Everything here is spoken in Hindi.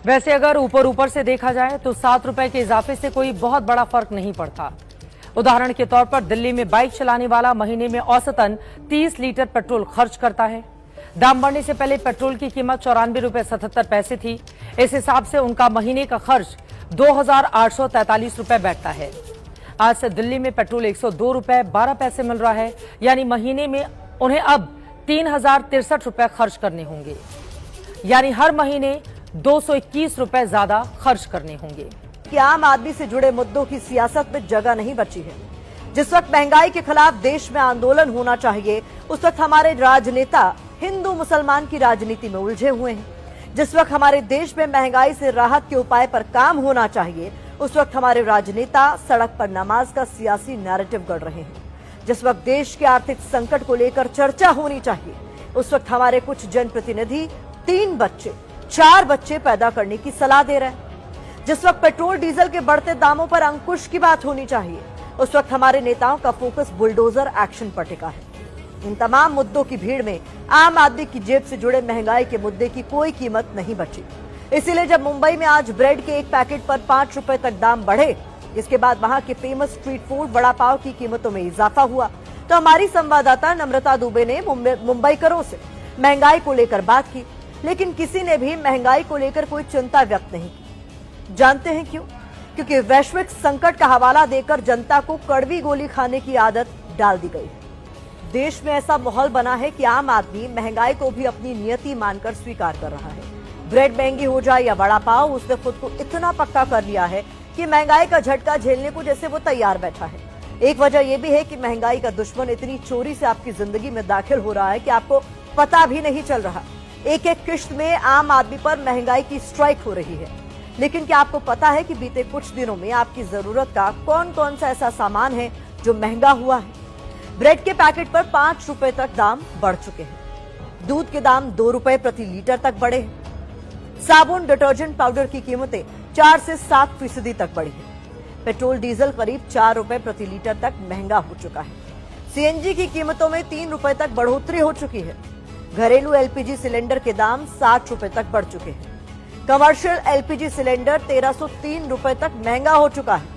वैसे अगर ऊपर ऊपर से देखा जाए तो 7 रुपए के इजाफे से कोई बहुत बड़ा फर्क नहीं पड़ता। उदाहरण के तौर पर दिल्ली में बाइक चलाने वाला महीने में औसतन 30 लीटर पेट्रोल खर्च करता है। दाम बढ़ने से पहले पेट्रोल की कीमत 94 रुपए 77 पैसे थी। इस हिसाब से उनका महीने का खर्च 2,843 रुपए बैठता है। आज से दिल्ली में पेट्रोल 102 रुपए 12 पैसे मिल रहा है, यानी महीने में उन्हें अब 3,063 रुपए खर्च करने होंगे, यानी हर महीने 221 रुपए ज्यादा खर्च करने होंगे। कि आम आदमी से जुड़े मुद्दों की सियासत में जगह नहीं बची है। जिस वक्त महंगाई के खिलाफ देश में आंदोलन होना चाहिए, उस वक्त हमारे राजनेता हिंदू मुसलमान की राजनीति में उलझे हुए हैं। जिस वक्त हमारे देश में महंगाई से राहत के उपाय पर काम होना चाहिए, उस वक्त हमारे राजनेता सड़क पर नमाज का सियासी नैरेटिव गढ़ रहे हैं। जिस वक्त देश के आर्थिक संकट को लेकर चर्चा होनी चाहिए, उस वक्त हमारे कुछ जनप्रतिनिधि 3 बच्चे 4 बच्चे पैदा करने की सलाह दे रहे हैं। जिस वक्त पेट्रोल डीजल के बढ़ते दामों पर अंकुश की बात होनी चाहिए, उस वक्त हमारे नेताओं का फोकस बुलडोजर एक्शन पर टिका है। इन तमाम मुद्दों की भीड़ में आम आदमी की जेब से जुड़े महंगाई के मुद्दे की कोई कीमत नहीं बची। इसीलिए जब मुंबई में आज ब्रेड के एक पैकेट पर 5 रुपए तक दाम बढ़े, इसके बाद वहां के famous street food vada pav की कीमतों में इजाफा हुआ, तो हमारी संवाददाता नम्रता दुबे ने मुंबईकरों से महंगाई को लेकर बात की, लेकिन किसी ने भी महंगाई को लेकर कोई चिंता व्यक्त नहीं की। जानते हैं क्यों? क्योंकि वैश्विक संकट का हवाला देकर जनता को कड़वी गोली खाने की आदत डाल दी गई है। देश में ऐसा माहौल बना है कि आम आदमी महंगाई को भी अपनी नियति मानकर स्वीकार कर रहा है। ब्रेड महंगी हो जाए या वड़ा पाव, उसने खुद को इतना पक्का कर लिया है कि महंगाई का झटका झेलने को जैसे वो तैयार बैठा है। एक वजह यह भी है कि महंगाई का दुश्मन इतनी चोरी से आपकी जिंदगी में दाखिल हो रहा है कि आपको पता भी नहीं चल रहा। एक एक किश्त में आम आदमी पर महंगाई की स्ट्राइक हो रही है। लेकिन क्या आपको पता है कि बीते कुछ दिनों में आपकी जरूरत का कौन कौन सा ऐसा सामान है जो महंगा हुआ है? ब्रेड के पैकेट पर 5 रुपए तक दाम बढ़ चुके हैं। दूध के दाम 2 रुपए प्रति लीटर तक बढ़े हैं। साबुन, डिटर्जेंट पाउडर की कीमतें 4 से 7% तक बढ़ी है। पेट्रोल डीजल करीब 4 रुपए प्रति लीटर तक महंगा हो चुका है। सीएनजी की कीमतों में 3 रुपए तक बढ़ोतरी हो चुकी है। घरेलू एलपीजी सिलेंडर के दाम 60 रुपए तक बढ़ चुके हैं। कमर्शियल एलपीजी सिलेंडर 1303 रुपए तक महंगा हो चुका है।